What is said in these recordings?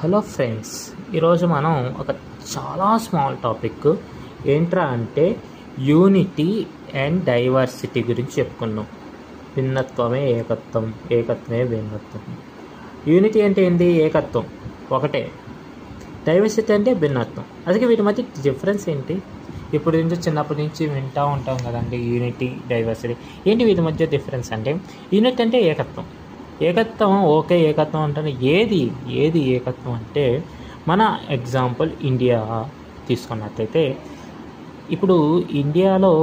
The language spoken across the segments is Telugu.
హలో ఫ్రెండ్స్, ఈరోజు మనం ఒక చాలా స్మాల్ టాపిక్ ఏంట్రా అంటే యూనిటీ అండ్ డైవర్సిటీ గురించి చెప్పుకున్నాం. భిన్నత్వమే ఏకత్వం, ఏకత్వమే భిన్నత్వం. యూనిటీ అంటే ఏంటి? ఏకత్వం ఒకటే. డైవర్సిటీ అంటే భిన్నత్వం. అందుకే వీటి మధ్య డిఫరెన్స్ ఏంటి? ఇప్పుడు నుంచి చిన్నప్పటి నుంచి వింటూ ఉంటాం కదండి, యూనిటీ డైవర్సిటీ. ఏంటి వీటి మధ్య డిఫరెన్స్ అంటే, యూనిటీ అంటే ఏకత్వం. ఏకత్వం ఓకే, ఏకత్వం అంటే ఏది ఏకత్వం అంటే, మన ఎగ్జాంపుల్ ఇండియా తీసుకున్నట్లయితే, ఇప్పుడు ఇండియాలో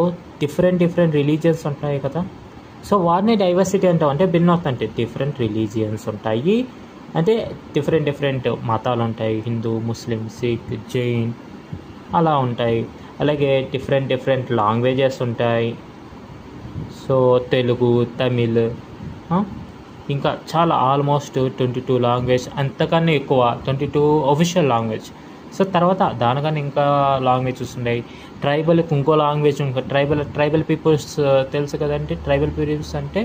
డిఫరెంట్ రిలీజియన్స్ ఉంటాయి కదా. సో వాటిని డైవర్సిటీ అంటాం. అంటే భిన్నత్వం అంటే డిఫరెంట్ రిలీజియన్స్ ఉంటాయి, అంటే డిఫరెంట్ మతాలు ఉంటాయి. హిందూ, ముస్లిం, సిక్, జైన్ అలా ఉంటాయి. అలాగే డిఫరెంట్ లాంగ్వేజెస్ ఉంటాయి. సో తెలుగు, తమిళ్, ఇంకా చాలా ఆల్మోస్ట్ 22 లాంగ్వేజ్, అంతకన్నా ఎక్కువ 22 ఒఫిషియల్ లాంగ్వేజ్. సో తర్వాత దానికన్నా ఇంకా లాంగ్వేజెస్ ఉన్నాయి. ట్రైబల్కి ఇంకో లాంగ్వేజ్, ఇంకా ట్రైబల్ పీపుల్స్ తెలుసు కదండి. ట్రైబల్ పీపుల్స్ అంటే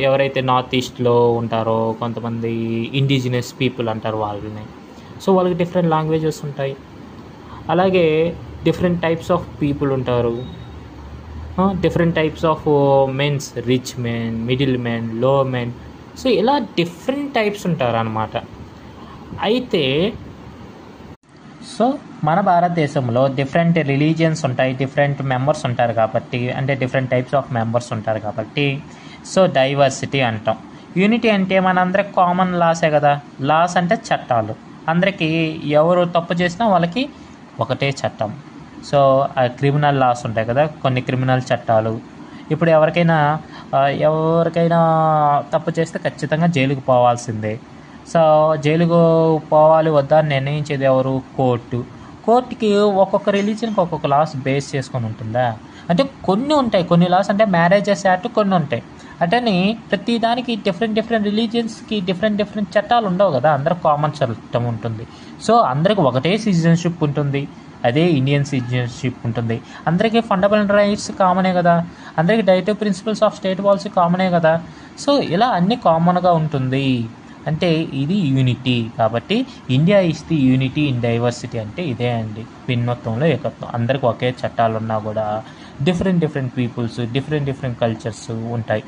ఎవరైతే నార్త్ ఈస్ట్లో ఉంటారో కొంతమంది ఇండిజినస్ పీపుల్ అంటారు వాళ్ళని. సో వాళ్ళకి డిఫరెంట్ లాంగ్వేజెస్ ఉంటాయి. అలాగే డిఫరెంట్ టైప్స్ ఆఫ్ పీపుల్ ఉంటారు. Different types of mens, rich men, middle men, low men. So ఇలా డిఫరెంట్ టైప్స్ ఉంటారు అన్నమాట. అయితే సో మన భారతదేశంలో డిఫరెంట్ రిలీజియన్స్ ఉంటాయి, డిఫరెంట్ మెంబర్స్ ఉంటారు కాబట్టి, అంటే డిఫరెంట్ టైప్స్ ఆఫ్ మెంబర్స్ ఉంటారు కాబట్టి సో డైవర్సిటీ అంటాం. యూనిటీ అంటే మనందరికి కామన్ లాసే కదా. లాస్ అంటే చట్టాలు. అందరికీ ఎవరు తప్పు చేసినా వాళ్ళకి ఒకటే చట్టం. సో క్రిమినల్ లాస్ ఉంటాయి కదా, కొన్ని క్రిమినల్ చట్టాలు. ఇప్పుడు ఎవరికైనా తప్పు చేస్తే ఖచ్చితంగా జైలుకు పోవాల్సిందే. సో జైలుకు పోవాలి వద్దా అని నిర్ణయించేది ఎవరు? కోర్టుకి ఒక్కొక్క రిలీజియన్కి ఒక్కొక్క లాస్ బేస్ చేసుకొని ఉంటుందా? అంటే కొన్ని ఉంటాయి, కొన్ని లాస్ అంటే మ్యారేజెస్ యాక్ట్ కొన్ని ఉంటాయి. అంటే ప్రతి దానికి డిఫరెంట్ రిలీజియన్స్కి డిఫరెంట్ చట్టాలు ఉండవు కదా. అందరికి కామన్ చట్టం ఉంటుంది. సో అందరికి ఒకటే సిటిజన్షిప్ ఉంటుంది, అదే ఇండియన్ సిటిజన్షిప్ ఉంటుంది. అందరికీ ఫండమెంటల్ రైట్స్ కామనే కదా. అందరికీ directive principles of state policy కామనే కదా. సో ఇలా అన్నీ కామన్గా ఉంటుంది. అంటే ఇది యూనిటీ. కాబట్టి India is the unity in diversity అంటే ఇదే అండి, భిన్నత్వంలో ఏకత్వం. అందరికి ఒకే చట్టాలు ఉన్నా కూడా డిఫరెంట్ పీపుల్స్, డిఫరెంట్ కల్చర్స్ ఉంటాయి.